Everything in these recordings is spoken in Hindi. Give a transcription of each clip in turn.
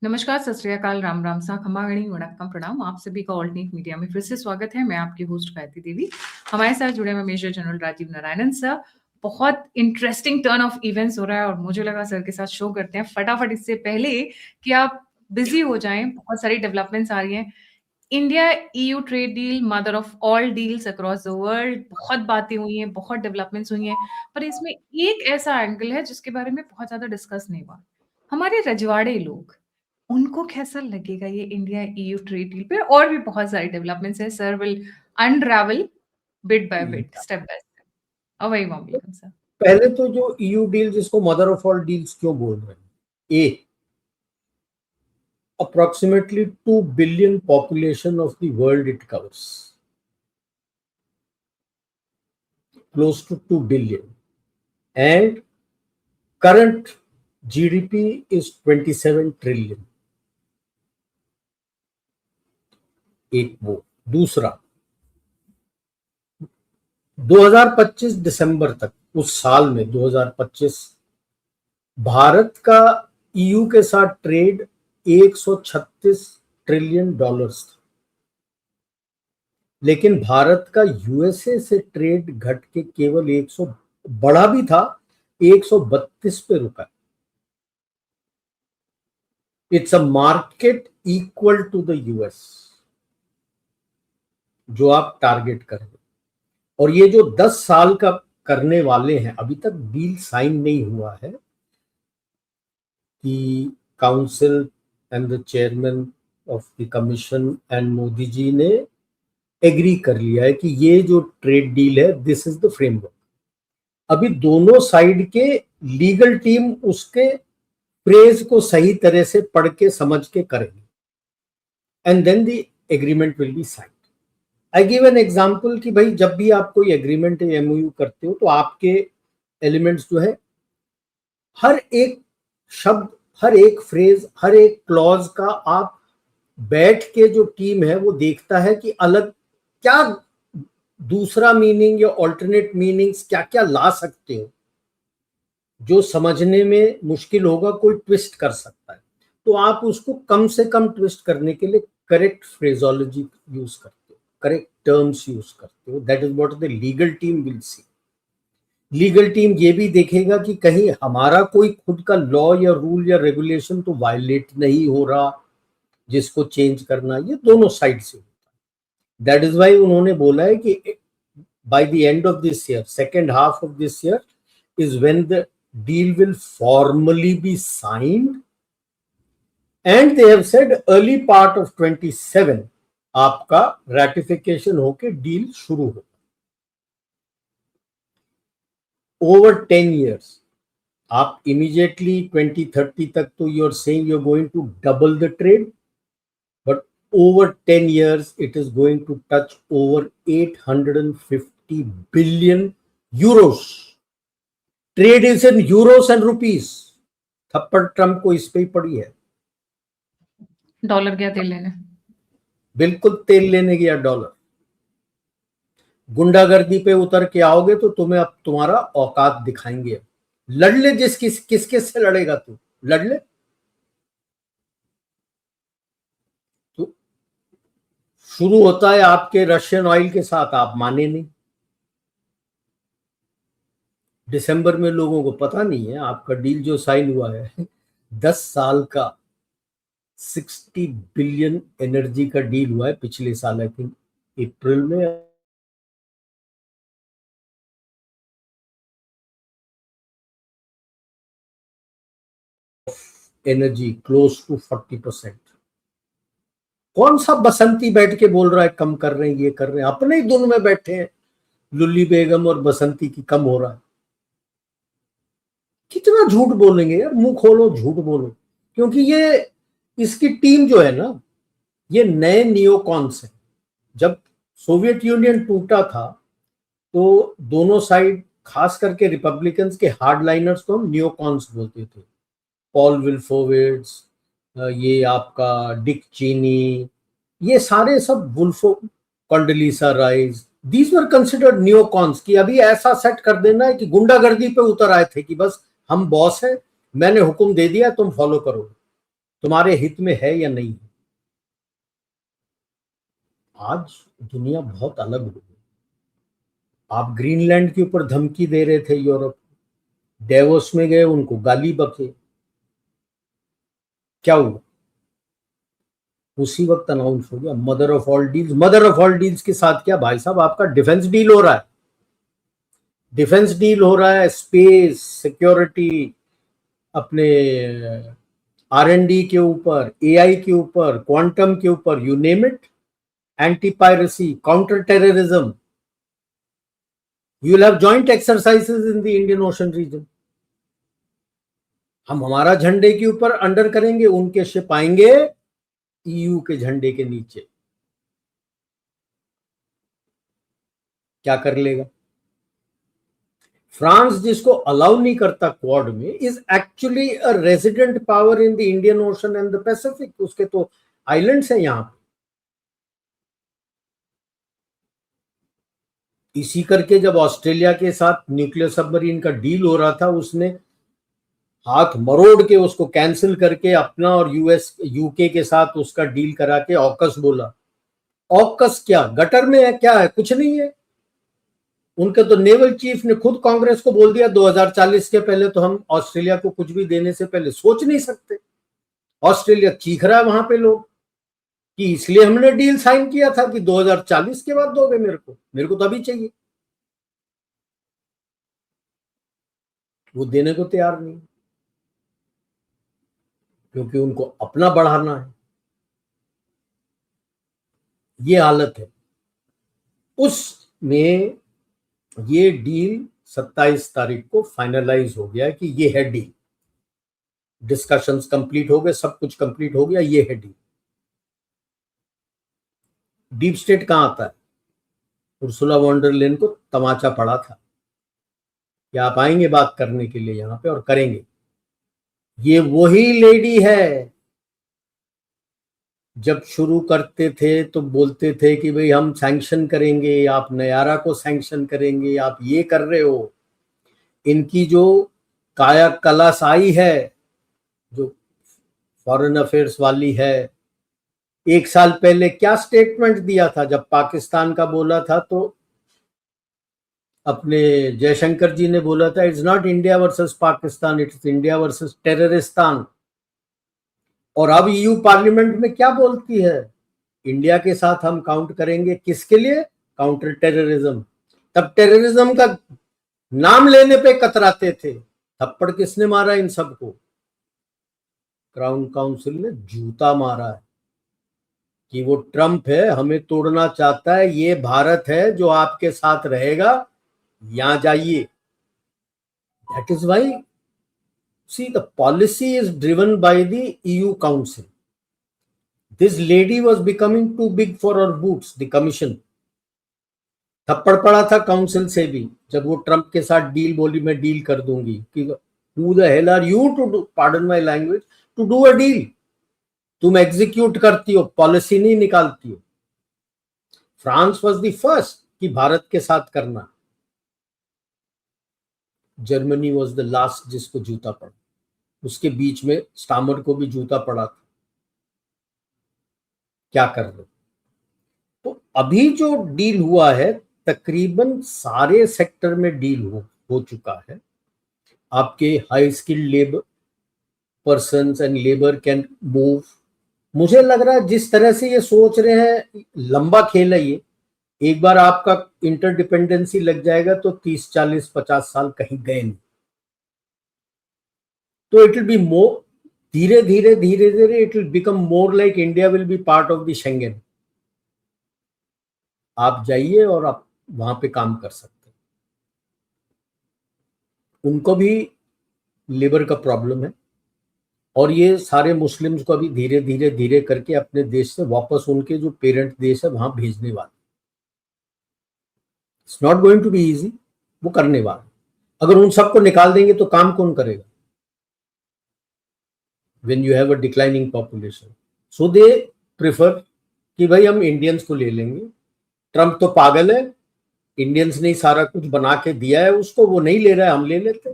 नमस्कार, सत श्री अकाल, राम राम सा, खमा गणी, वणक्कम, प्रणाम। आप सभी का ऑल्टरनेट मीडिया में फिर से स्वागत है। मैं आपकी होस्ट गायत्री देवी। हमारे साथ जुड़े हैं major general Rajiv Narayanan sir. बहुत इंटरेस्टिंग टर्न ऑफ इवेंट्स हो रहा है और मुझे लगा सर के साथ शो करते हैं फटाफट, इससे पहले कि आप बिजी हो जाएं। बहुत सारी डेवलपमेंट्स आ रही हैं। India EU trade deal, mother of all deals across the world. बहुत बातें हुई हैं, बहुत डेवलपमेंट्स हुई हैं, पर इसमें एक ऐसा एंगल है जिसके बारे में बहुत ज्यादा डिस्कस नहीं हुआ। हमारे रजवाड़े लोग, उनको कैसा लगेगा ये इंडिया ईयू ट्रेड डील पे? और भी बहुत सारी डेवलपमेंट्स है। Sir will unravel bit by bit, step by step. A very warm welcome sir. पहले तो जो ईयू डील, जिसको मदर ऑफ ऑल डील्स क्यों बोल रहे हैं, ए approximately 2 billion population of the world it covers, close to 2 billion, and current GDP is 27 trillion. एक वो। दूसरा, 2025 दिसंबर तक, उस साल में 2025 भारत का ईयू के साथ ट्रेड 136 ट्रिलियन डॉलर्स था, लेकिन भारत का यूएसए से ट्रेड घट के केवल 100, बढ़ा भी था 132 पे रुका। It's a market equal to the US जो आप टारगेट कर रहे, और ये जो 10 साल का करने वाले हैं, अभी तक डील साइन नहीं हुआ है कि council and the chairman of the commission and Modi ji ने एग्री कर लिया है कि ये जो ट्रेड डील है, दिस इज द फ्रेमवर्क। अभी दोनों साइड के लीगल टीम उसके फ्रेज को सही तरह से पढ़ के समझ के करेंगे, and then the agreement will be signed. I give an example कि भाई, जब भी आप कोई एग्रीमेंट या एमओयू करते हो तो आपके एलिमेंट्स जो है, हर एक शब्द, हर एक फ्रेज, हर एक क्लॉज का आप बैठ के, जो टीम है वो देखता है कि अलग क्या दूसरा मीनिंग या ऑल्टरनेट मीनिंग्स क्या क्या ला सकते हो, जो समझने में मुश्किल होगा कोई ट्विस्ट कर सकता है, तो आप उसको कम से कम ट्विस्ट करने के लिए करेक्ट फ्रेजोलॉजी यूज करते हो, करेक्ट टर्म्स यूज करते हो। That is what the legal team will see. Legal team ये भी देखेगा कि कहीं हमारा कोई खुद का लॉ या रूल या रेगुलेशन तो वायलेट नहीं हो रहा जिसको चेंज करना। ये दोनों साइड से होता है। दैट इज वाई उन्होंने बोला है कि by the end of this year, second half of this year is when the deal will formally be signed, and they have said early part of 27 आपका ratification होके डील शुरू हो। over 10 years, आप immediately 2030 तक तो you're saying you're going to double the trade, but over 10 years it is going to touch over 850 billion euros. Trade is in Euros and rupees. थप्पड़ ट्रंप को इस पे ही पड़ी है। डॉलर गया तेल लेने, बिल्कुल तेल लेने गया डॉलर। गुंडागर्दी पे उतर के आओगे तो तुम्हें अब तुम्हारा औकात दिखाएंगे। लड़ ले, किसके से लड़ेगा तू, लड़ ले। तो शुरू होता है आपके रशियन ऑयल के साथ, आप माने नहीं। दिसंबर में लोगों को पता नहीं है आपका डील जो साइन हुआ है 10 साल का 60 बिलियन एनर्जी का डील हुआ है पिछले साल, आई थिंक अप्रैल में। Energy close to 40%। कौन सा बसंती बैठ के बोल रहा है कम कर रहे हैं, ये कर रहे हैं? अपने ही धुन में बैठे हैं। लुल्ली बेगम और बसंती की कम हो रहा है। कितना झूठ बोलेंगे यार, मुंह खोलो झूठ बोलो। क्योंकि ये इसकी टीम जो है ना, ये नए नियोकॉन्स हैं। जब सोवियत यूनियन टूटा था तो दोनों साइड, खास करके रिपब्लिकन्स के हार्डलाइनर्स को हम नियोकॉन्स बोलते थे। पॉल विल्फोविट्स, ये आपका डिक चीनी, ये सारे सब, वुल्फो, Condoleezza Rice, these were considered neocons. कि अभी ऐसा सेट कर देना है कि गुंडागर्दी पे उतर आए थे कि बस हम बॉस हैं, मैंने हुक्म दे दिया तुम फॉलो करो। तुम्हारे हित में है या नहीं है। आज दुनिया बहुत अलग हो गई। आप ग्रीनलैंड के ऊपर धमकी दे रहे थे, यूरोप डेवोस में गए, उनको गाली बके, क्या हुआ? उसी वक्त अनाउंस हो गया mother of all deals. Mother of all deals के साथ क्या भाई साहब, आपका डिफेंस डील हो रहा है। डिफेंस डील हो रहा है, स्पेस सिक्योरिटी, अपने R&D के ऊपर, AI के ऊपर, क्वांटम के ऊपर, you name it, anti piracy, counter terrorism. You will have joint exercises in the Indian Ocean region. हम हमारा झंडे के ऊपर अंडर करेंगे, उनके शिप आएंगे EU के झंडे के नीचे। क्या कर लेगा? फ्रांस, जिसको अलाउ नहीं करता क्वाड में, is actually a resident power in the Indian ocean and the Pacific. उसके तो आइलैंड्स हैं यहां पे। इसी करके जब ऑस्ट्रेलिया के साथ न्यूक्लियर सबमरीन का डील हो रहा था, उसने हाथ मरोड़ के उसको कैंसिल करके अपना और यूके के साथ उसका डील करा के ऑकस बोला। ऑकस क्या, गटर में है क्या? है कुछ नहीं है। उनके तो नेवल चीफ ने खुद कांग्रेस को बोल दिया 2040 के पहले तो हम ऑस्ट्रेलिया को कुछ भी देने से पहले सोच नहीं सकते। ऑस्ट्रेलिया चीख रहा है वहां पे लोग कि इसलिए हमने डील साइन किया था कि 2040 के बाद दोगे मेरे को तो अभी चाहिए। वो देने को तैयार नहीं, क्योंकि उनको अपना बढ़ाना है। ये हालत है। उसमें ये डील 27 तारीख को फाइनलाइज हो गया कि ये है डील। डिस्कशंस कंप्लीट हो गए, सब कुछ कंप्लीट हो गया, ये है डील। डीप स्टेट कहां आता है? उर्सुला वॉन डर लेयन को तमाचा पड़ा था कि आप आएंगे बात करने के लिए यहां पे और करेंगे। ये वही लेडी है, जब शुरू करते थे तो बोलते थे कि भाई हम सैंक्शन करेंगे, आप नयारा को सैंक्शन करेंगे, आप ये कर रहे हो। इनकी जो काया कलश आई है, जो फॉरेन अफेयर्स वाली है, 1 साल पहले क्या स्टेटमेंट दिया था जब पाकिस्तान का बोला था, तो अपने जयशंकर जी ने बोला था it's not India versus Pakistan, it's India versus Terroristan. और अब EU पार्लियामेंट में क्या बोलती है? इंडिया के साथ हम काउंट करेंगे, किसके लिए? Counter terrorism. तब टेररिज्म का नाम लेने पे कतराते थे। थप्पड़ किसने मारा इन सबको? क्राउन काउंसिल ने जूता मारा है कि वो ट्रंप है, हमें तोड़ना चाहता है, ये भारत है जो आपके साथ रहेगा, यहां जाइए। That is why see the policy is driven by the EU council. This lady was becoming too big for her boots, the commission। थप्पड़ पड़ा था काउंसिल से भी जब वो ट्रंप के साथ डील बोली मैं डील कर दूंगी कि who the hell are you to do, pardon my language, to do a deal। तुम एग्जीक्यूट करती हो, पॉलिसी नहीं निकालती हो। फ्रांस वाज द फर्स्ट कि भारत के साथ करना। जर्मनी वाज द लास्ट जिसको जूता पड़ा। उसके बीच में स्टामर को भी जूता पड़ा था। क्या कर रहे? तो अभी जो डील हुआ है, तकरीबन सारे सेक्टर में डील हो चुका है। आपके high skilled labour persons and labour can move. मुझे लग रहा है जिस तरह से ये सोच रहे हैं, लंबा खेल है ये। एक बार आपका इंटरडिपेंडेंसी लग जाएगा तो 30, 40, 50 साल कहीं गए नहीं। तो इट विल बी मोर, धीरे धीरे it will become more like India will be part of the Schengen. आप जाइए और आप वहां पे काम कर सकते हैं। उनको भी लेबर का प्रॉब्लम है, और ये सारे मुस्लिम्स को अभी धीरे धीरे करके अपने देश से वापस उनके जो पेरेंट देश है वहां भेजने वाले। It's not going to be easy, वो करने वाले। अगर उन सबको निकाल देंगे तो काम कौन करेगा? when you have a declining population, so they prefer कि भाई हम इंडियंस को ले लेंगे। ट्रंप तो पागल है, इंडियंस ने सारा कुछ बना के दिया है उसको, वो नहीं ले रहा है, हम ले लेते।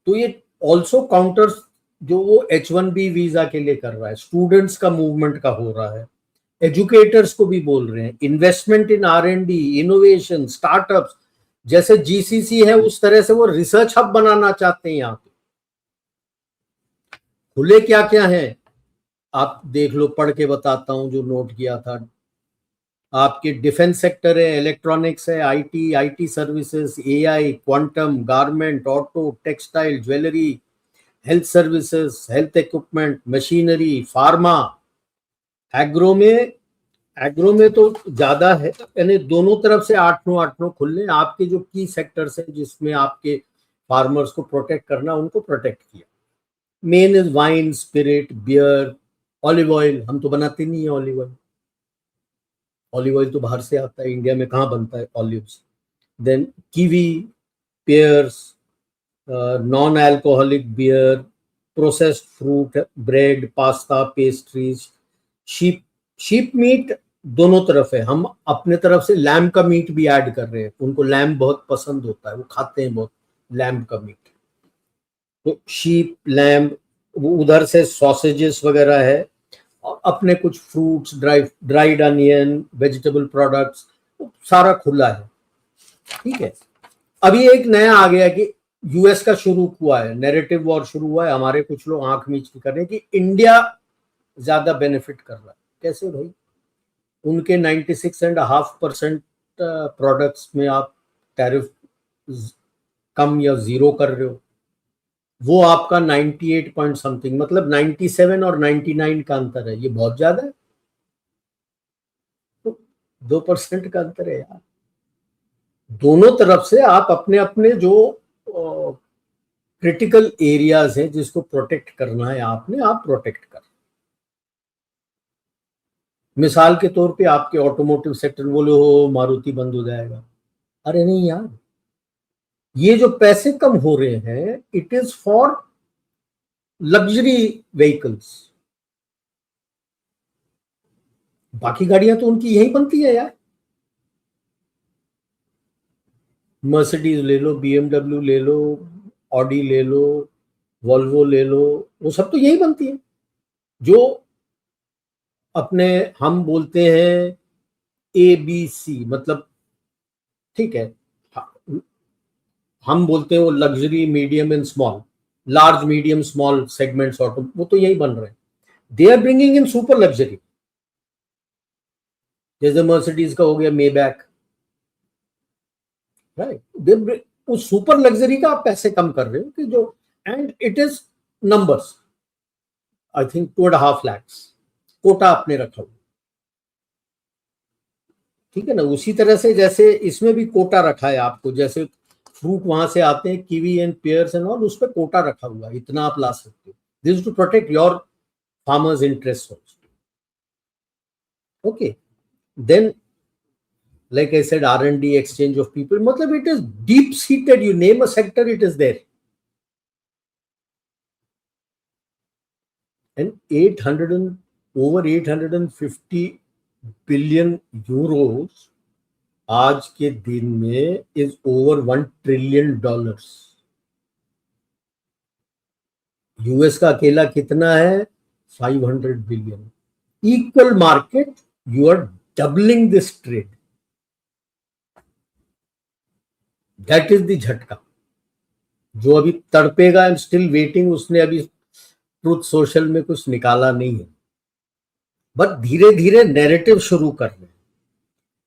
तो ये ऑल्सो काउंटर्स जो वो H1B वीजा के लिए कर रहा है, स्टूडेंट्स का मूवमेंट का हो रहा है, एजुकेटर्स को भी बोल रहे हैं, इन्वेस्टमेंट इन R&D, इनोवेशन, स्टार्टअप्स, जैसे GCC है उस तरह से वो रिसर्च हब बनाना चाहते हैं यहाँ पे। खुले क्या क्या है आप देख लो, पढ़ के बताता हूं जो नोट किया था। आपके डिफेंस सेक्टर है, इलेक्ट्रॉनिक्स है, IT services, AI, quantum, garment, auto, textile, jewellery, health services, health equipment, machinery, pharma. Agro में तो ज्यादा है, यानी दोनों तरफ से 8-9 खुलने। आपके जो की सेक्टर्स हैं जिसमें आपके फार्मर्स को प्रोटेक्ट करना, उनको प्रोटेक्ट किया। Main is wine, spirit, beer, olive oil. हम तो बनाते नहीं है ऑलिव ऑयल, ऑलिव ऑयल तो बाहर से आता है, इंडिया में कहाँ बनता है olives. Then kiwi, pears, non alcoholic beer, processed fruit, bread, pasta, pastries, sheep meat दोनों तरफ है। हम अपने तरफ से लैम्ब का मीट भी ऐड कर रहे हैं, उनको लैम्ब बहुत पसंद होता है, वो खाते हैं बहुत लैम्ब का मीट। तो शीप, लैम्ब, वो उधर से सॉसेजेस वगैरह है, और अपने कुछ fruits, dried onion, vegetable products, सारा खुला है। ठीक है। अभी एक नया आ गया कि यूएस का शुरू हुआ है, नैरेटिव वॉर शुरू हुआ है। हमारे कुछ लोग आंख मीच के कर रहे हैं कि इंडिया ज्यादा बेनिफिट कर रहा है। कैसे भाई? उनके 96.5% प्रोडक्ट्स में आप टैरिफ कम या जीरो कर रहे हो, वो आपका 98 पॉइंट समथिंग, मतलब 97 और 99 का अंतर है। ये बहुत ज्यादा है, 2% का अंतर है यार। दोनों तरफ से आप अपने अपने जो क्रिटिकल एरियाज हैं जिसको प्रोटेक्ट करना है आपने, आप प्रोटेक्ट कर। मिसाल के तौर पे आपके ऑटोमोटिव सेक्टर, बोले हो मारुति बंद हो जाएगा, अरे नहीं यार, ये जो पैसे कम हो रहे हैं, it is for luxury vehicles. बाकी गाड़ियां तो उनकी यही बनती है यार। मर्सिडीज ले लो, BMW ले लो, ऑडी ले लो, वॉल्वो ले लो, वो सब तो यही बनती है। जो अपने हम बोलते हैं ABC, मतलब ठीक है, हम बोलते हैं वो luxury, medium and small, large, medium, small segments auto, वो तो यही बन रहे हैं। They are bringing in super luxury, जैसे मर्सिडीज का हो गया मेबैक, राइट। उस सुपर लग्जरी का आप पैसे कम कर रहे हो कि जो, and it is numbers, I think 2.5 lakh quota आपने रखा हुआ। ठीक है ना, उसी तरह से जैसे इसमें भी कोटा रखा है आपको, जैसे फ्रूट वहां से आते हैं, kiwi and pairs and all, उस पर कोटा रखा हुआ है, इतना आप ला सकते हो। This is to protect your farmers interest also. Okay, then like I said, R&D, exchange of people, matlab it is deep seated. You name a sector, it is there. And over 850 billion euros आज के दिन में is over $1 trillion. यूएस का अकेला कितना है? 500 billion. Equal market, you are doubling this trade. That is the झटका जो अभी तड़पेगा। आई एम स्टिल वेटिंग, उसने अभी ट्रूथ सोशल में कुछ निकाला नहीं है, बट धीरे धीरे नैरेटिव शुरू कर रहे हैं।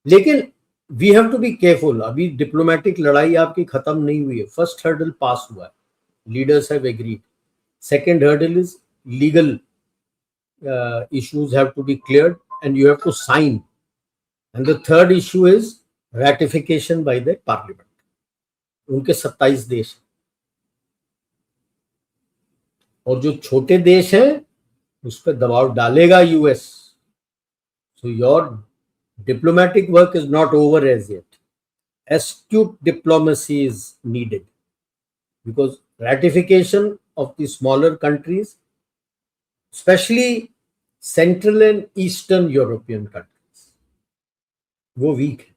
लेकिन we have to be careful. अभी डिप्लोमेटिक लड़ाई आपकी खत्म नहीं हुई है। फर्स्ट हर्डल पास हुआ है, leaders have agreed. Second hurdle is legal issues have to be cleared and you have to sign, and the third issue is ratification by the parliament. उनके 27 देश और जो छोटे देश हैं उस पर दबाव डालेगा US. So your diplomatic work is not over as yet. Astute diplomacy is needed because ratification of the smaller countries, especially Central and Eastern European countries, वो वीक है,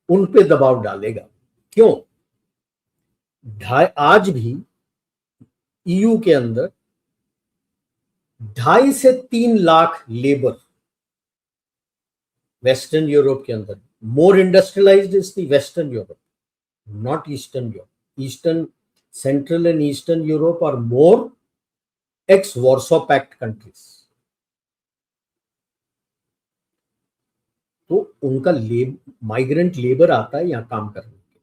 उन पे दबाव डालेगा। क्यों? आज भी ईयू के अंदर 2.5 से 3 लाख लेबर वेस्टर्न यूरोप के अंदर, more industrialised is the Western Europe, not Eastern Europe. Eastern, Central and Eastern Europe are more ex-Warsaw Pact countries. तो उनका माइग्रेंट लेबर आता है यहाँ काम करने के,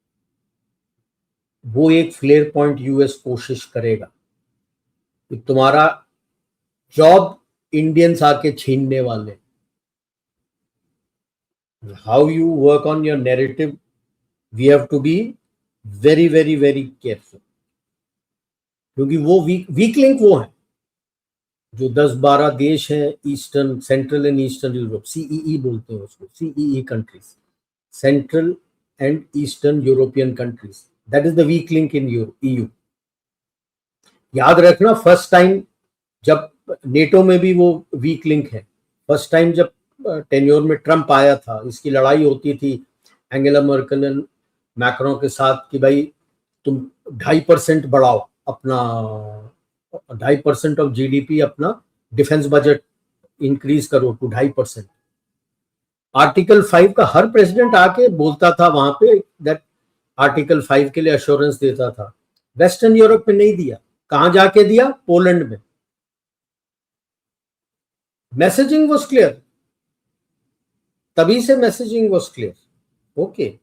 वो एक फ्लेयर पॉइंट यूएस कोशिश करेगा कि तुम्हारा जॉब इंडियंस आके छीनने वाले. How you work on your narrative, we have to be very very very careful, क्योंकि वो वीक लिंक वो है जो 10-12 देश हैं eastern, central and eastern Europe, CEE बोलते हैं उसको, CEE countries, central and eastern European countries, that is the weak link in EU. याद रखना, फर्स्ट टाइम जब नेटो में भी वो वीक लिंक है. फर्स्ट टाइम जब टेन्योर में ट्रम्प आया था, इसकी लड़ाई होती थी एंगेला मर्केल एंड मैक्रों के साथ कि भाई तुम 2.5% बढ़ाओ अपना, 2.5% ऑफ जीडीपी अपना डिफेंस बजट इंक्रीज करो टू 2.5%. आर्टिकल 5 का हर प्रेसिडेंट आके बोलता था वहां पे, दैट आर्टिकल 5 के लिए अश्योरेंस देता था. वेस्टर्न यूरोप में नहीं दिया. कहां जाके दिया? पोलैंड में. मैसेजिंग वाज क्लियर, तभी से मैसेजिंग वाज क्लियर. ओके,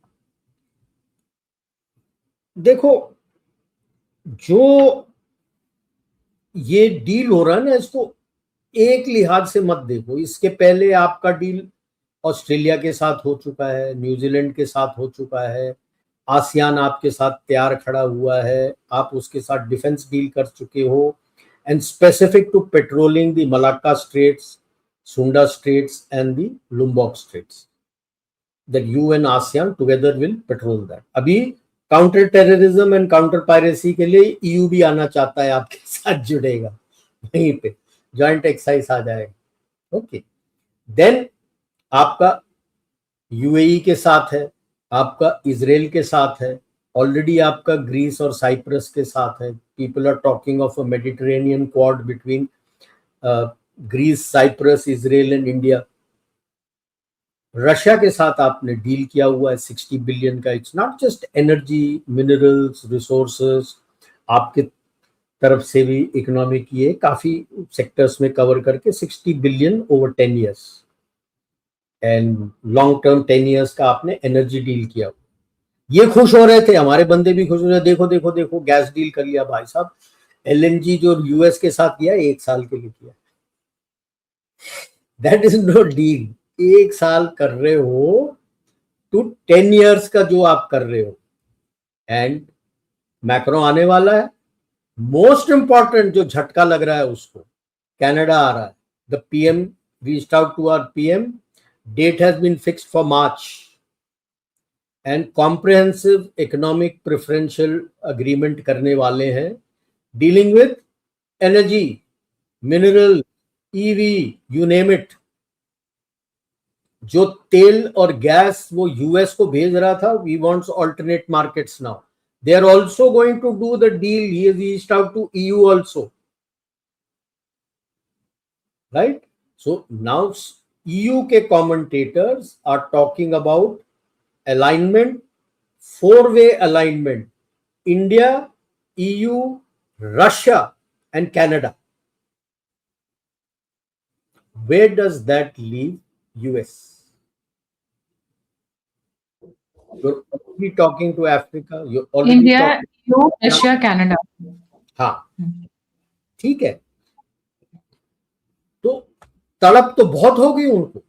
देखो जो ये डील हो रहा है ना, इसको एक लिहाज से मत देखो. इसके पहले आपका डील ऑस्ट्रेलिया के साथ हो चुका है, न्यूजीलैंड के साथ हो चुका है, आसियान आपके साथ तैयार खड़ा हुआ है, आप उसके साथ डिफेंस डील कर चुके हो, and specific to patrolling the Malacca straits, Sunda straits and the Lombok straits, that you and ASEAN together will patrol that. अभी counter terrorism and counter piracy के लिए ईयू भी आना चाहता है, आपके साथ जुड़ेगा, वहीं पे जॉइंट एक्सरसाइज आ जाएगा. ओके, देन आपका यूएई के साथ है, आपका इजराइल के साथ है, ऑलरेडी आपका ग्रीस और साइप्रस के साथ है. People are talking of a Mediterranean quad between Greece, Cyprus, Israel and India. Russia के साथ आपने डील किया हुआ है 60 बिलियन का. It's not just energy, minerals, resources, आपके तरफ से भी इकोनॉमिक ये काफी सेक्टर्स में कवर करके 60 billion over 10 years, and long term 10 years का आपने एनर्जी डील किया. ये खुश हो रहे थे, हमारे बंदे भी खुश हो रहे, देखो देखो देखो गैस डील कर लिया. भाई साहब, एलएनजी जो यूएस के साथ किया 1 साल के लिए किया, दैट इज नो डील. 1 साल कर रहे हो टू 10 इयर्स का जो आप कर रहे हो. एंड मैक्रो आने वाला है. मोस्ट इंपॉर्टेंट जो झटका लग रहा है उसको, कनाडा आ रहा है. The PM reached out to our PM, date has been fixed for March, and comprehensive economic preferential agreement करने वाले हैं, dealing with energy, mineral, EV, you name it. जो तेल और गैस वो यूएस को भेज रहा था, we wants alternate markets now. They are also going to do the deal. He has reached out to EU also, right? So now EU के commentators are talking about alignment, 4-way alignment, India, EU, Russia and Canada. Where does that leave US? You're already talking to Africa, you're already India, talking, EU, Russia, Canada. हाँ, ठीक है. तो तड़प तो बहुत हो गई उनको,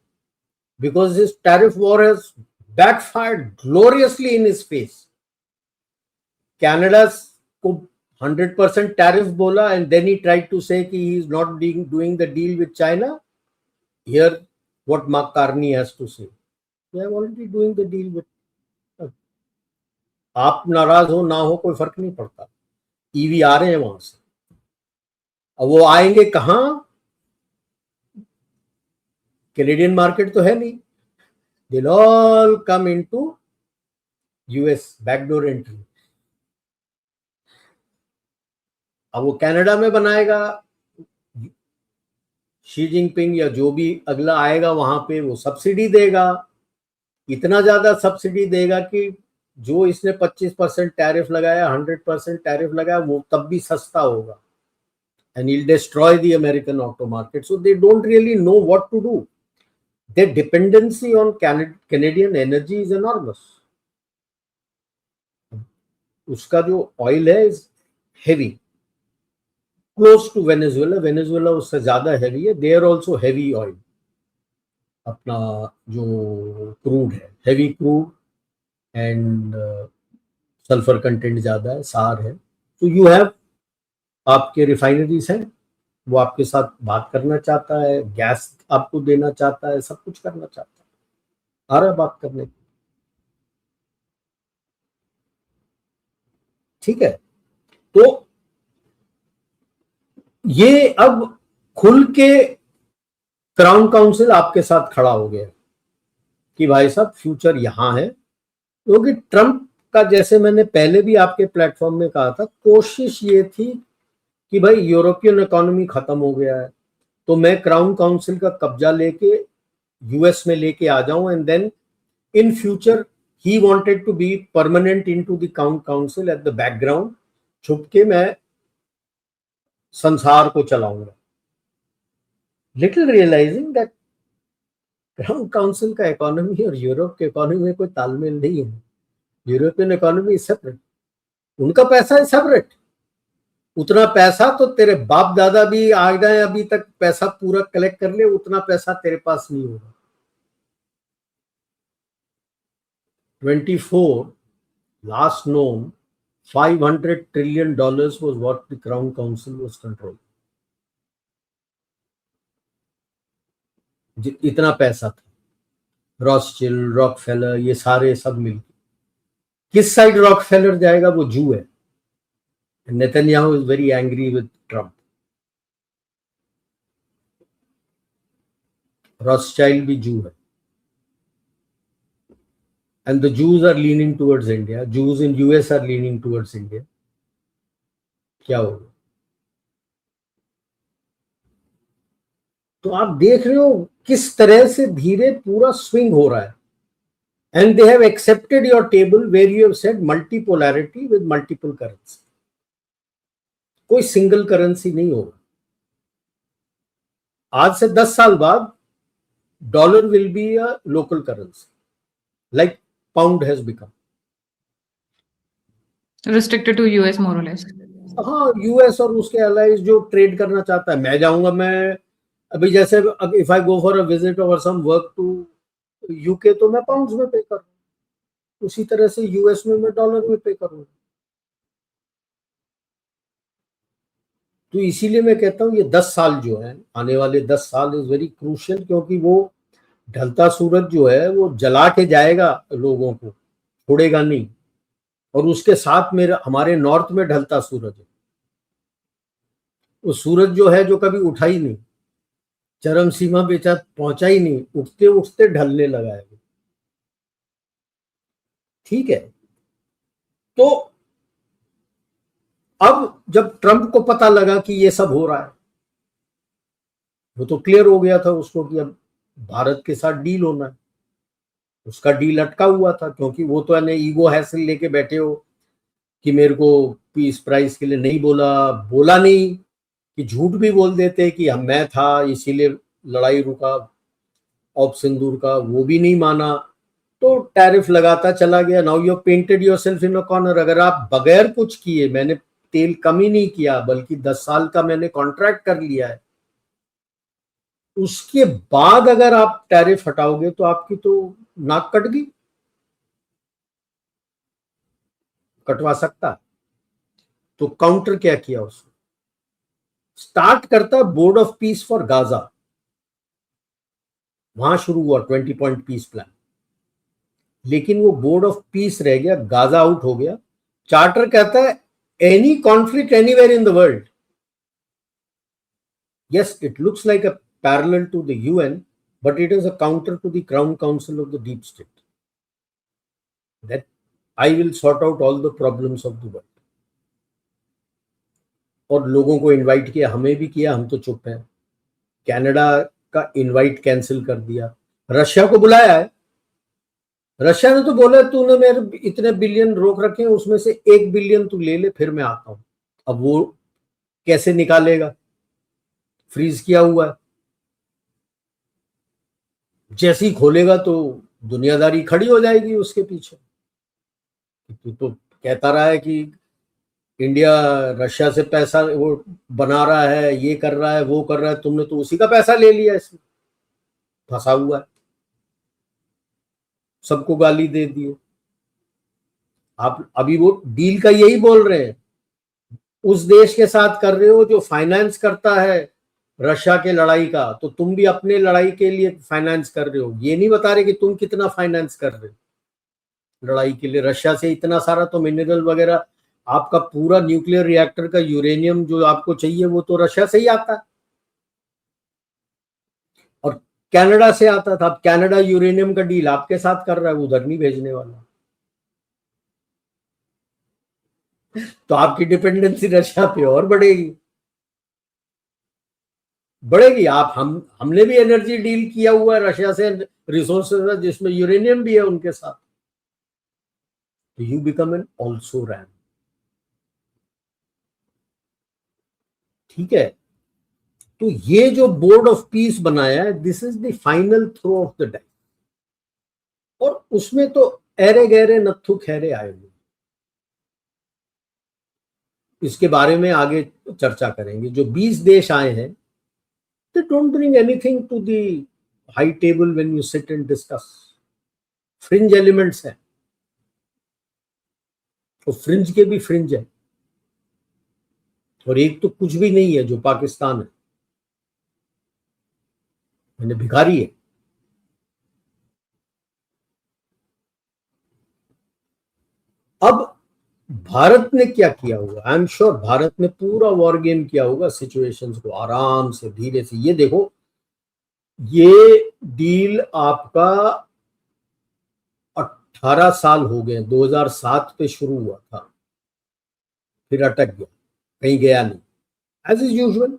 because this tariff war has backfired gloriously in his face. Canada को 100% tariff बोला, and then he tried to say कि he is not doing the deal with China. Here, what Mark Carney has to say, they are already doing the deal with. आप नाराज हो ना हो कोई फर्क नहीं पड़ता. ईवी आ रहे हैं वहां से. अब वो आएंगे कहां? कैनेडियन मार्केट तो है नहीं. They'll all come into US, backdoor entry. अब वो कनाडा में बनाएगा, शी जिनपिंग या जो भी अगला आएगा वहां पे वो सब्सिडी देगा, इतना ज्यादा सब्सिडी देगा कि जो इसने 25% टैरिफ लगाया, 100% टैरिफ लगाया, वो तब भी सस्ता होगा, and he'll destroy the American auto market. So they don't really know what to do. Their dependency on Canadian energy is enormous. उसका जो ऑयल है is heavy, close to Venezuela, Venezuela उससे ज्यादा हेवी है, they are also heavy oil, अपना जो क्रूड है heavy crude and sulphur content ज्यादा है, सार है। तो यू हैव आपके रिफाइनरीज हैं, वो आपके साथ बात करना चाहता है, गैस आपको देना चाहता है, सब कुछ करना चाहता है, आ रहा है बात करने की, ठीक है। तो ये अब खुल के क्राउन काउंसिल आपके साथ खड़ा हो गया कि भाई साहब फ्यूचर यहां है, क्योंकि ट्रंप का, जैसे मैंने पहले भी आपके प्लेटफॉर्म में कहा था, कोशिश ये थी कि भाई यूरोपियन इकोनॉमी खत्म हो गया है, तो मैं क्राउन काउंसिल का कब्जा लेके यूएस में लेके आ जाऊं, and then in future he wanted to be permanent into the crown council at the background, छुप के मैं संसार को चलाऊंगा, little realising that crown council का इकोनॉमी और यूरोप के इकोनॉमी में कोई तालमेल नहीं है। यूरोपियन इकोनॉमी इज सेपरेट, उनका पैसा है सेपरेट, उतना पैसा तो तेरे बाप दादा भी आ गए अभी तक पैसा पूरा कलेक्ट कर ले, उतना पैसा तेरे पास नहीं होगा। 24 last known $500 trillion was what the Crown Council was controlling. इतना पैसा था, रॉथस्चिल्ड, रॉकफेलर, ये सारे सब मिलकर। किस साइड रॉकफेलर जाएगा? वो जू है। Netanyahu is very angry with Trump. Rothschild भी जू है, and the Jews are leaning towards India. Jews in US are leaning towards India. क्या होगा? तो आप देख रहे हो किस तरह से धीरे पूरा स्विंग हो रहा है। And they have accepted your table where you have said multipolarity with multiple currency. कोई सिंगल करेंसी नहीं होगा। आज से 10 साल बाद dollar will be a local currency, like pound has become restricted to US more or less. हाँ, यूएस और उसके अलाइज जो ट्रेड करना चाहता है, मैं जाऊंगा, मैं अभी जैसे if I go for a visit और सम वर्क टू यूके तो मैं पाउंड्स में पे करूँ, उसी तरह से यूएस में मैं डॉलर में पे करूँगा। तो इसीलिए मैं कहता हूँ ये 10 साल जो है, आने वाले 10 साल इज वेरी क्रूशियल, क्योंकि वो ढलता सूरज जो है वो जला के जाएगा, लोगों को छोड़ेगा नहीं। और उसके साथ में हमारे नॉर्थ में ढलता सूरज है, वो सूरज जो है जो कभी उठा ही नहीं, चरम सीमा पे पहुंचा ही नहीं, उठते उठते ढलने लगा है। ठीक है, तो अब जब ट्रंप को पता लगा कि ये सब हो रहा है, वो तो क्लियर हो गया था उसको कि अब भारत के साथ डील होना है। उसका डील अटका हुआ था, क्योंकि वो तो है ईगो हैसल लेके बैठे हो कि मेरे को पीस प्राइस के लिए नहीं बोला नहीं, कि झूठ भी बोल देते कि हम मैं था इसीलिए लड़ाई रुका, ऑप सिंदूर का वो भी नहीं माना, तो टैरिफ लगाता चला गया। Now you painted yourself in a corner. अगर आप बगैर कुछ किए, मैंने तेल कम ही नहीं किया बल्कि 10 साल का मैंने कॉन्ट्रैक्ट कर लिया है, उसके बाद अगर आप टैरिफ हटाओगे तो आपकी तो नाक कट गई। कटवा सकता, तो काउंटर क्या किया उसने? स्टार्ट करता board of peace for Gaza, वहां शुरू हुआ 20 पॉइंट पीस प्लान, लेकिन वो बोर्ड ऑफ पीस रह गया, गाजा आउट हो गया। चार्टर कहता है any conflict anywhere in the world, yes, it looks like a parallel to the UN, but it is a counter to the Crown Council of the deep state, that I will sort out all the problems of the world. और लोगों को इनवाइट किया, हमें भी किया, हम तो चुप हैं। कनाडा का इनवाइट कैंसिल कर दिया, रशिया को बुलाया है, रशिया ने तो बोला तूने मेरे इतने बिलियन रोक रखे हैं, उसमें से 1 बिलियन तू ले ले, फिर मैं आता हूं। अब वो कैसे निकालेगा, फ्रीज किया हुआ है, जैसे ही खोलेगा तो दुनियादारी खड़ी हो जाएगी उसके पीछे। तू तो कहता रहा है कि इंडिया रशिया से पैसा वो बना रहा है, ये कर रहा है, वो कर रहा है, तुमने तो उसी का पैसा ले लिया, इसमें फंसा हुआ है, सबको गाली दे दी। आप अभी वो डील का यही बोल रहे हैं, उस देश के साथ कर रहे हो जो फाइनेंस करता है रशिया के लड़ाई का, तो तुम भी अपने लड़ाई के लिए फाइनेंस कर रहे हो। ये नहीं बता रहे कि तुम कितना फाइनेंस कर रहे हो लड़ाई के लिए। रशिया से इतना सारा तो मिनरल वगैरह, आपका पूरा न्यूक्लियर रिएक्टर का यूरेनियम जो आपको चाहिए वो तो रशिया से ही आता है और कनाडा से आता था। अब कनाडा यूरेनियम का डील आपके साथ कर रहा है, उधर नहीं भेजने वाला, तो आपकी डिपेंडेंसी रशिया पे और बढ़ेगी बढ़ेगी। आप हमने भी एनर्जी डील किया हुआ है रशिया से, रिसोर्सेज जिसमें यूरेनियम भी है उनके साथ, तो यू बिकम एन ऑल्सो रैन। ठीक है, तो ये जो बोर्ड ऑफ पीस बनाया है, this is the final throw of the dice, और उसमें तो ऐरे गहरे नत्थु खैरे आए हुए, इसके बारे में आगे चर्चा करेंगे। जो 20 देश आए हैं, they don't bring anything to the high table when you sit and discuss. Fringe elements हैं, तो फ्रिंज के भी फ्रिंज है, और एक तो कुछ भी नहीं है जो पाकिस्तान है, मैंने भिखारी है। अब भारत ने क्या किया होगा, आई एम श्योर भारत ने पूरा वॉर गेम किया होगा सिचुएशंस को, आराम से धीरे से। ये देखो, ये डील आपका 18 साल हो गए, 2007 पे शुरू हुआ था, फिर अटक गया, कहीं गया नहीं, एज इज यूजुअल।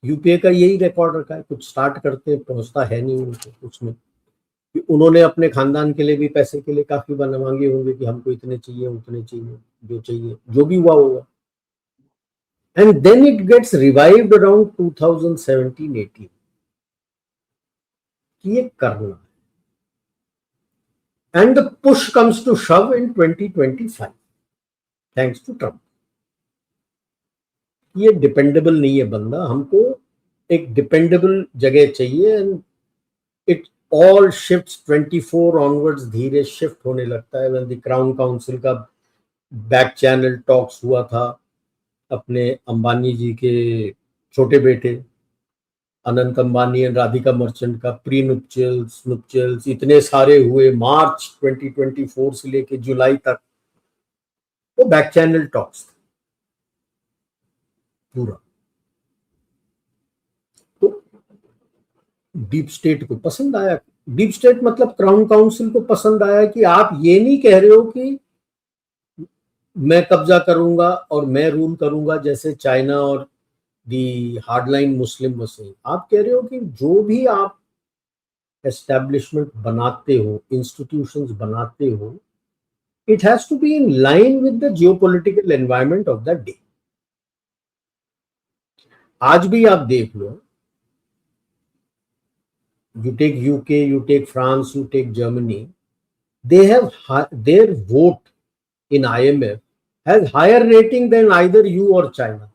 यूपीए का यही रिकॉर्ड रखा है, कुछ स्टार्ट करते हैं, पहुंचता है नहीं उनको उसमें। उन्होंने अपने खानदान के लिए भी पैसे के लिए काफी मांगे होंगे कि हमको इतने चाहिए, उतने चाहिए, जो चाहिए, जो भी हुआ होगा। And then it gets revived around 2017-18 कि ये करना है, and the push comes to shove in 2025 thanks to Trump. ये डिपेंडेबल नहीं है बंदा, हमको एक डिपेंडेबल जगह चाहिए, and it all shifts 24 onwards, धीरे शिफ्ट होने लगता है। व्हेन द क्राउन काउंसिल का बैक चैनल टॉक्स हुआ था, अपने अंबानी जी के छोटे बेटे अनंत अंबानी और राधिका मर्चेंट का प्री नुपचियल्स इतने सारे हुए, मार्च 2024 से लेके जुलाई तक, वो बैक चैनल टॉक्स पूरा। तो डीप स्टेट को पसंद आया, डीप स्टेट मतलब क्राउन काउंसिल को पसंद आया कि आप ये नहीं कह रहे हो कि मैं कब्जा करूंगा और मैं रूल करूंगा जैसे चाइना और दी हार्डलाइन मुस्लिम वसीम। आप कह रहे हो कि जो भी आप एस्टेब्लिशमेंट बनाते हो, इंस्टीट्यूशंस बनाते हो, it has to be in line with the geopolitical environment of that day. आज भी आप देख लो, you take UK, you take France, you take Germany, they have their vote in IMF has higher rating than either you or China.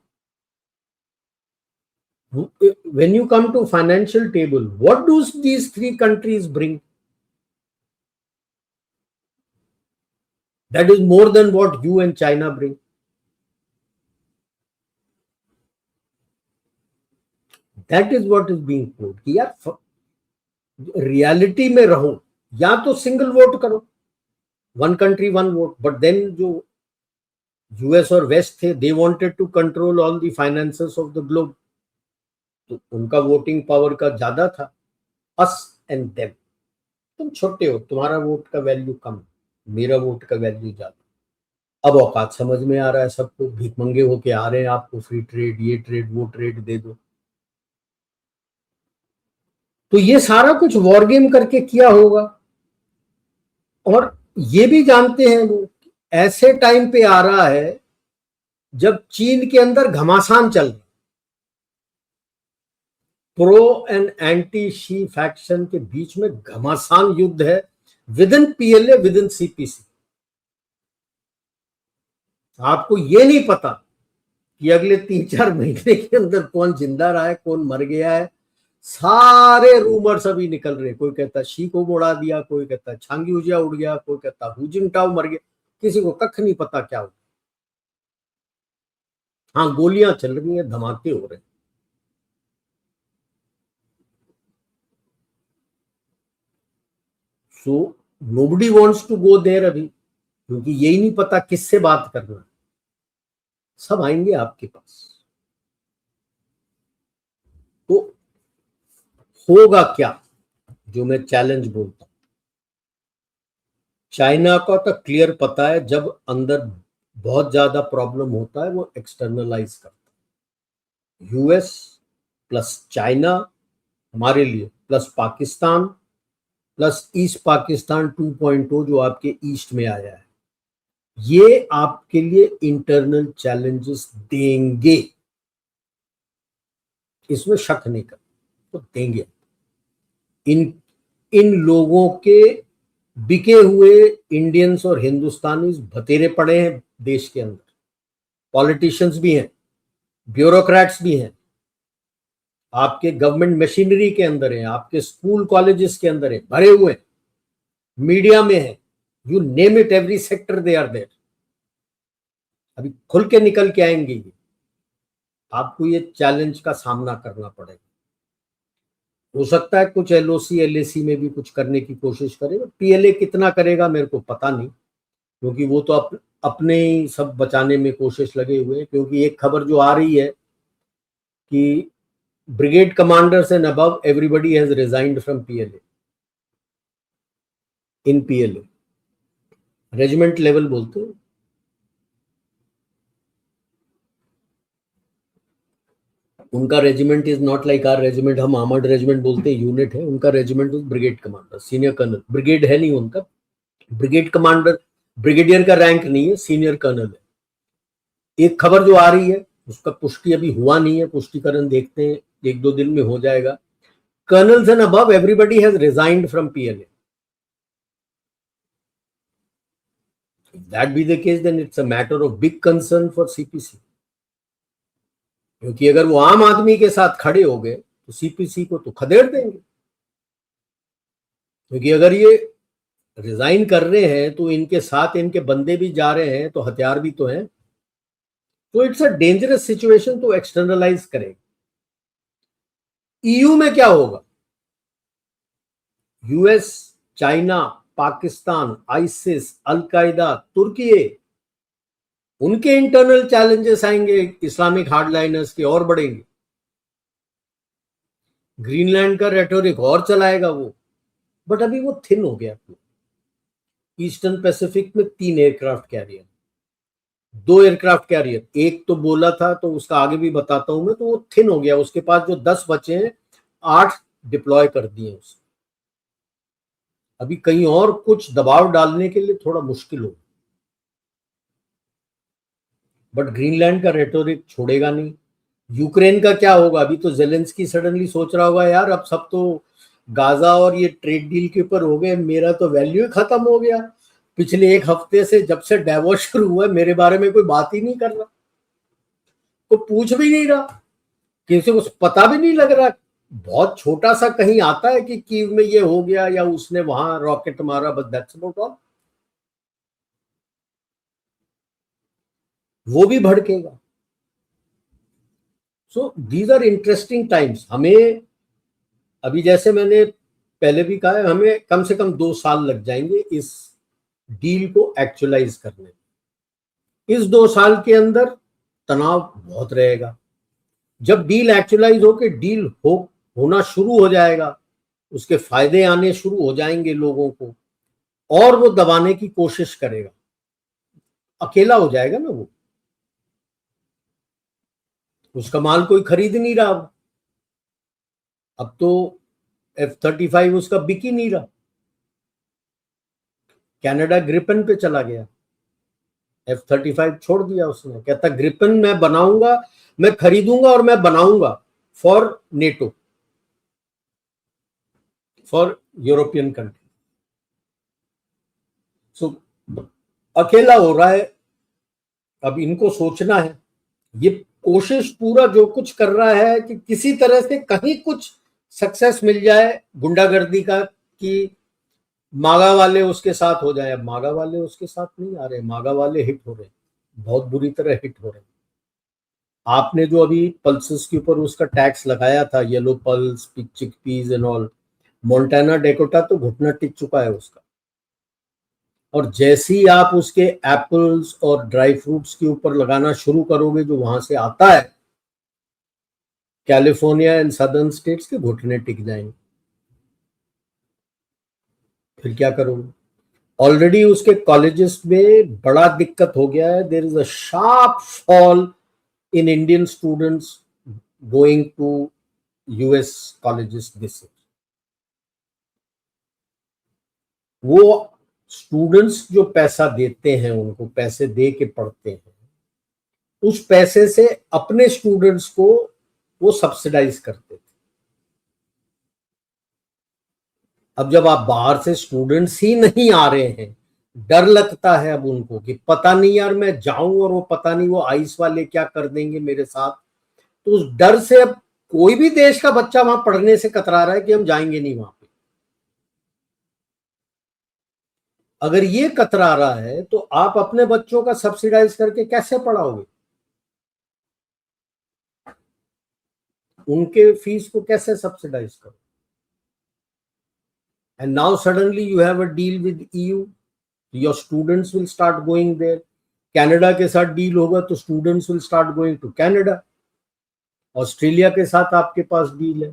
When you come to financial table, what do these three countries bring? That is more than what you and China bring. That is what is being told कि यार रियलिटी में रहो, या तो सिंगल वोट करो, one country one vote. But then जो यूएस और वेस्ट थे, they wanted to control all the finances of the globe, तो उनका वोटिंग पावर का ज्यादा था। अस एंड देम, तुम छोटे हो, तुम्हारा वोट का वैल्यू कम, मेरा वोट का वैल्यू ज्यादा। अब औकात समझ में आ रहा है सबको, भीखमंगे होके आ रहे हैं, आपको फ्री ट्रेड, ये ट्रेड, वो ट्रेड दे दो। तो ये सारा कुछ वॉर गेम करके किया होगा। और ये भी जानते हैं वो, ऐसे टाइम पे आ रहा है जब चीन के अंदर घमासान चल रहा, pro and anti Xi faction के बीच में घमासान युद्ध है, within PLA, within CPC. आपको ये नहीं पता कि अगले 3-4 महीने के अंदर कौन जिंदा रहा है, कौन मर गया है। सारे रूमर्स अभी निकल रहे, कोई कहता शी को उड़ा दिया, कोई कहता छांग्यूजिया उड़ गया, कोई कहता हु जिनटाओ मर गया, किसी को कख नहीं पता क्या हुआ। हाँ, गोलियां चल रही हैं, धमाके हो रहे हैं। So nobody wants to go there अभी, क्योंकि यही नहीं पता किससे बात करना है। सब आएंगे आपके पास। तो होगा क्या, जो मैं चैलेंज बोलता हूं, चाइना का तो क्लियर पता है, जब अंदर बहुत ज्यादा प्रॉब्लम होता है वो एक्सटर्नलाइज करता है। यूएस प्लस चाइना हमारे लिए, plus Pakistan, plus east Pakistan 2.0 जो आपके ईस्ट में आया है, ये आपके लिए इंटरनल चैलेंजेस देंगे, इसमें शक नहीं कर, तो देंगे। इन लोगों के बिके हुए इंडियंस और हिंदुस्तानीज बतेरे पड़े हैं देश के अंदर, पॉलिटिशियंस भी हैं, ब्यूरोक्रेट्स भी हैं, आपके गवर्नमेंट मशीनरी के अंदर है, आपके स्कूल कॉलेजेस के अंदर है, भरे हुए हैं, मीडिया में है, you name it, every sector they are there. अभी खुल के निकल के आएंगे ये, आपको ये चैलेंज का सामना करना पड़ेगा। हो सकता है कुछ एलओसी एलएसी में भी कुछ करने की कोशिश करेगा, पीएलए कितना करेगा मेरे को पता नहीं, क्योंकि वो तो अपने ही सब बचाने में कोशिश लगे हुए हैं। क्योंकि एक खबर जो आ रही है कि brigade commanders and above everybody has resigned from PLA, in PLA, regiment level बोलते हैं। उनका regiment is not like our regiment, हम आर्मर्ड रेजिमेंट बोलते हैं, यूनिट है। उनका regiment is brigade commander, senior colonel, brigade है नहीं उनका, ब्रिगेड कमांडर, ब्रिगेडियर का रैंक नहीं है, सीनियर कर्नल है। एक खबर जो आ रही है उसका पुष्टि अभी हुआ नहीं है, पुष्टिकरण देखते हैं, 1-2 दिन में हो जाएगा। Colonels and above everybody has resigned from PLA. If that be the case, then it's a matter of big concern for CPC. क्योंकि अगर वो आम आदमी के साथ खड़े हो गए तो सीपीसी को तो खदेड़ देंगे। क्योंकि अगर ये रिजाइन कर रहे हैं तो इनके साथ इनके बंदे भी जा रहे हैं, तो हथियार भी तो हैं, तो इट्स अ डेंजरस सिचुएशन तो एक्सटर्नलाइज करेगा। ईयू में क्या होगा, US, China, Pakistan, ISIS, al Qaeda, तुर्की, उनके इंटरनल चैलेंजेस आएंगे, इस्लामिक हार्डलाइनर्स के और बढ़ेंगे। ग्रीनलैंड का रेटोरिक और चलाएगा वो, बट अभी वो थिन हो गया। ईस्टर्न पैसिफिक में 3 एयरक्राफ्ट कैरियर, 2 एयरक्राफ्ट कैरियर, एक तो बोला था तो उसका आगे भी बताता हूं मैं, तो वो थिन हो गया। उसके पास जो 10 बचे हैं, 8 डिप्लॉय कर दिए उसने। अभी कहीं और कुछ दबाव डालने के लिए थोड़ा मुश्किल हो, बट ग्रीनलैंड का रेटोरिक छोड़ेगा नहीं। यूक्रेन का क्या होगा, अभी तो जेलेंस्की सडनली सोच रहा होगा, यार अब सब तो गाजा और ये ट्रेड डील के ऊपर हो गए, मेरा तो वैल्यू खत्म हो गया। पिछले 1 हफ्ते से जब से डावोस शुरू हुआ मेरे बारे में कोई बात ही नहीं कर रहा, कोई पूछ भी नहीं रहा, किसी को पता भी नहीं लग रहा। बहुत छोटा सा कहीं आता है कि कीव में ये हो गया या उसने वहां रॉकेट मारा, बट दैट्स अबाउट ऑल। वो भी भड़केगा। So these are interesting times. हमें अभी, जैसे मैंने पहले भी कहा है, हमें कम से कम 2 साल लग जाएंगे इस डील को एक्चुअलाइज करने में। इस 2 साल के अंदर तनाव बहुत रहेगा। जब डील एक्चुअलाइज होके डील होना शुरू हो जाएगा, उसके फायदे आने शुरू हो जाएंगे लोगों को, और वो दबाने की कोशिश करेगा। अकेला हो जाएगा ना वो, उसका माल कोई खरीद नहीं रहा। अब तो F-35 उसका बिक ही नहीं रहा। कनाडा ग्रिपन पे चला गया, F-35 छोड़ दिया उसने, कहता ग्रिपन मैं बनाऊंगा, मैं खरीदूंगा और मैं बनाऊंगा for NATO, for European country. So अकेला हो रहा है। अब इनको सोचना है, ये कोशिश पूरा जो कुछ कर रहा है कि किसी तरह से कहीं कुछ सक्सेस मिल जाए गुंडागर्दी का, कि मागा वाले उसके साथ हो जाए। अब मागा वाले उसके साथ नहीं आ रहे, मागा वाले हिट हो रहे, बहुत बुरी तरह हिट हो रहे। आपने जो अभी पल्सेस के ऊपर उसका टैक्स लगाया था, yellow pulse, chickpeas and all, Montana Dakota तो घुटना टिक चुका है उसका। और जैसे ही आप उसके एप्पल्स और ड्राई फ्रूट्स के ऊपर लगाना शुरू करोगे जो वहां से आता है, कैलिफोर्निया एंड सदर्न स्टेट्स के घुटने टिक जाएंगे। फिर क्या करोगे? ऑलरेडी उसके कॉलेजेस में बड़ा दिक्कत हो गया है। There is a sharp fall in Indian students going to US colleges this year. वो स्टूडेंट्स जो पैसा देते हैं, उनको पैसे दे के पढ़ते हैं, उस पैसे से अपने स्टूडेंट्स को वो सब्सिडाइज करते थे। अब जब आप बाहर से स्टूडेंट्स ही नहीं आ रहे हैं, डर लगता है अब उनको कि पता नहीं यार मैं जाऊं और वो पता नहीं वो आइस वाले क्या कर देंगे मेरे साथ। तो उस डर से अब कोई भी देश का बच्चा वहां पढ़ने से कतरा रहा है कि हम जाएंगे नहीं वहां पे। अगर ये कतरा रहा है तो आप अपने बच्चों का सब्सिडाइज करके कैसे पढ़ाओगे? उनके फीस को कैसे सब्सिडाइज करो? And now suddenly you have a deal with EU, your students will start going there. Canada के साथ डील होगा तो students will start going to Canada. Australia के साथ आपके पास डील है।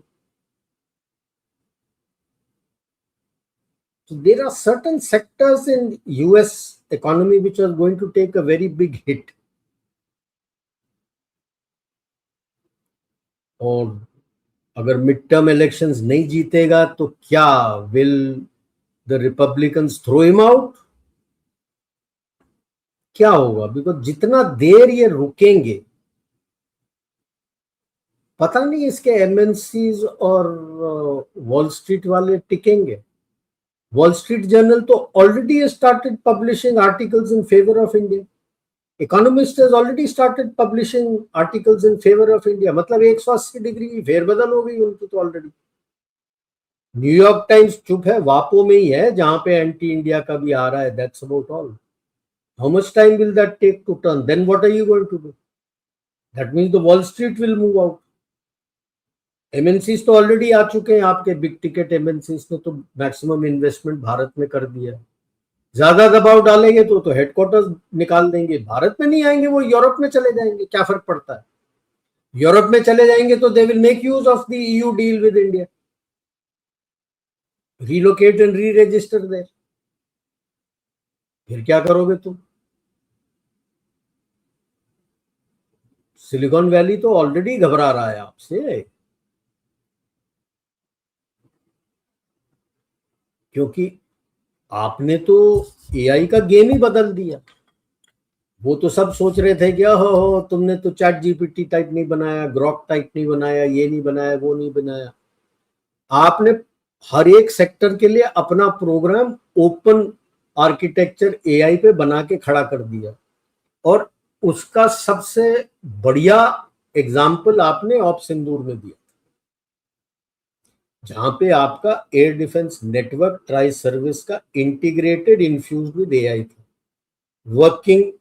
So there are certain sectors in US economy which are going to take a very big hit. और अगर मिड टर्म इलेक्शंस नहीं जीतेगा तो क्या will the Republicans throw him out? क्या होगा? बिकॉज जितना देर ये रुकेंगे, पता नहीं इसके एमएनसीज और वॉल स्ट्रीट वाले टिकेंगे। वॉल स्ट्रीट जर्नल तो already started publishing articles in favour of India. Economist has already started publishing articles in favor of India। मतलब 180 डिग्री की फेरबदल हो गई उनकी तो ऑलरेडी। न्यूयॉर्क टाइम्स चुप है, वापो में ही है जहां पे एंटी इंडिया का भी आ रहा है। That's about all. How much time will that take to turn? Then what are you going to do? That means the Wall Street will move out. MNCs तो ऑलरेडी आ चुके हैं, आपके बिग टिकट एमएनसीज ने तो मैक्सिमम इन्वेस्टमेंट भारत में कर दिया। ज्यादा दबाव डालेंगे तो हेडक्वार्टर्स निकाल देंगे, भारत में नहीं आएंगे, वो यूरोप में चले जाएंगे। क्या फर्क पड़ता है? यूरोप में चले जाएंगे तो they will make use of the EU deal with India, relocate and re register there. फिर क्या करोगे तुम? सिलिकॉन वैली तो ऑलरेडी घबरा रहा है आपसे, क्योंकि आपने तो एआई का गेम ही बदल दिया। वो तो सब सोच रहे थे कि हो तुमने तो चैट जीपीटी टाइप नहीं बनाया, ग्रॉक टाइप नहीं बनाया, ये नहीं बनाया, वो नहीं बनाया। आपने हर एक सेक्टर के लिए अपना प्रोग्राम ओपन आर्किटेक्चर एआई पे बना के खड़ा कर दिया। और उसका सबसे बढ़िया एग्जाम्पल आपने ऑप सिंदूर में दिया, जहां पे आपका air defence network tri service का इंटीग्रेटेड इन्फ्यूज विद एआई था, वर्किंग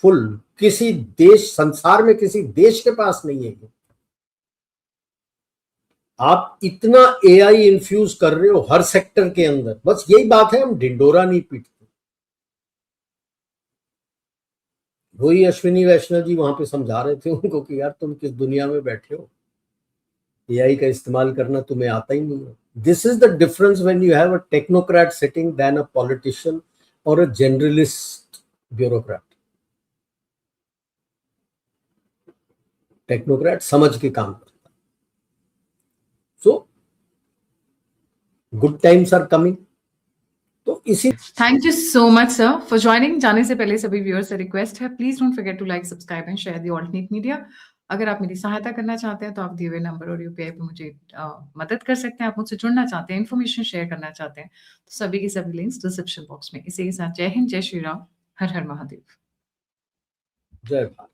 फुल। किसी देश, संसार में किसी देश के पास नहीं है ये। आप इतना एआई इन्फ्यूज कर रहे हो हर सेक्टर के अंदर। बस यही बात है, हम ढिंडोरा नहीं पीटते। वही अश्विनी वैष्णव जी वहां पे समझा रहे थे उनको कि यार तुम किस दुनिया में बैठे हो, एआई का इस्तेमाल करना तुम्हें आता ही नहीं है। This is the difference when you have a technocrat sitting then a politician और अ जनरलिस्ट ब्यूरोक्रेट। टेक्नोक्रेट समझ के काम करता है। So good times are coming. तो इसी thank you so much sir for joining. जाने से पहले सभी व्यूअर्स से रिक्वेस्ट है, please don't forget to like, subscribe and share the alternate media. अगर आप मेरी सहायता करना चाहते हैं तो आप दिए हुए नंबर और यूपीआई पे मुझे मदद कर सकते हैं। आप मुझसे जुड़ना चाहते हैं, इन्फॉर्मेशन शेयर करना चाहते हैं, तो सभी के सभी लिंक्स डिस्क्रिप्शन बॉक्स में। इसी के साथ जय हिंद, जय श्री राम, हर हर महादेव। जय भारत।